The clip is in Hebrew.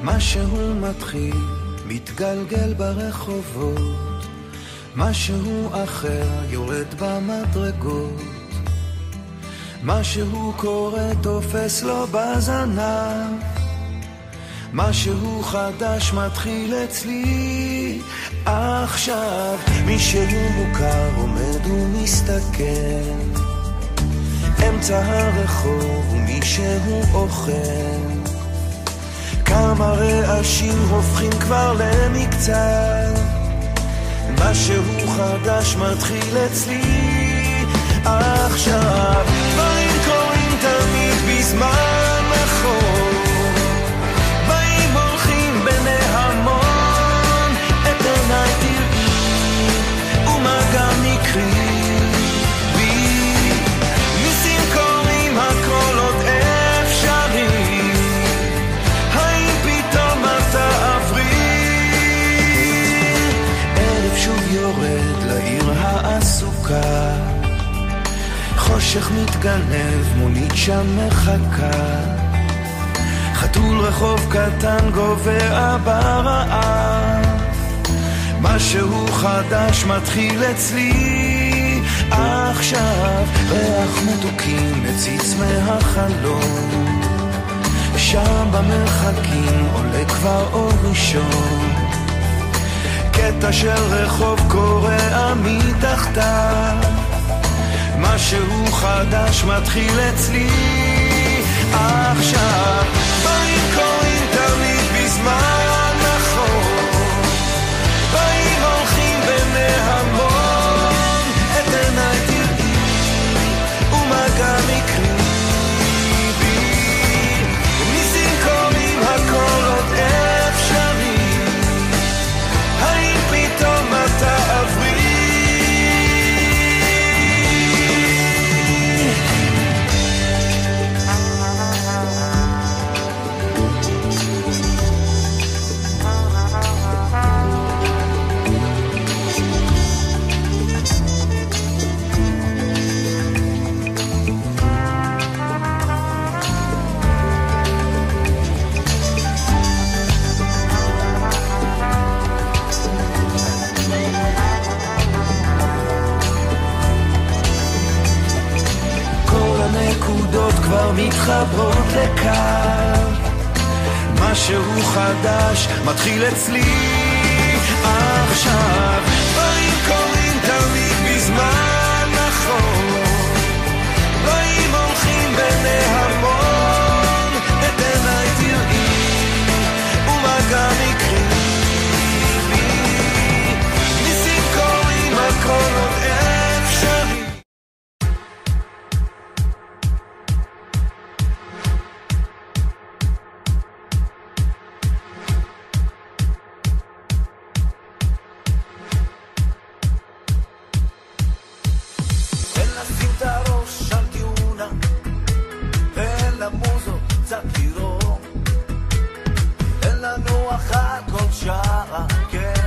משהו מתחיל, מתגלגל ברחובות, משהו אחר יורד במדרגות, משהו קורה תופס לו בזנב, משהו חדש מתחיל אצלי עכשיו. מישהו מוכר עומד ומסתכל אמצע הרחוב ומישהו אוכל, כמה רעשים הופכים כבר למקצר, משהו חדש מתחיל אצלי עכשיו. דברים קורים תמיד בזמן נכון, באים הולכים בני המון, את עיניי תראי ומה גם נקרי בי, ניסים קורים הכל עוד אפשרי, האם פתאום את תעברי? ערב שוב יורד לעיר העסוקה, חושך מתגנב, מונית שם מחכה, חתול רחוב קטן גובע ברעב, משהו חדש מתחיל אצלי עכשיו. ריח מתוקים מציץ מהחלום, שם במרחקים עולה כבר אור ראשון, קטע של רחוב קורע מתחתיו, משהו חדש מתחיל אצלי עכשיו. דברים קורים תמיד בזמן נכון, באים הולכים בני המון, את עיניי תראי ומה גם יקרי בי, ניסים קורים הכל עוד אפשרי, האם פתאום את תעברי? הנקודות כבר מתחברות לקו, משהו חדש מתחיל אצלי עכשיו. דברים קורים תמיד בזמן נכון, באים הולכים בני המון, את עיניי תראי ומה גם יקרי בי, ניסים קורים הכל עוד אפשרי. אין לנו אחת כל שעה, כן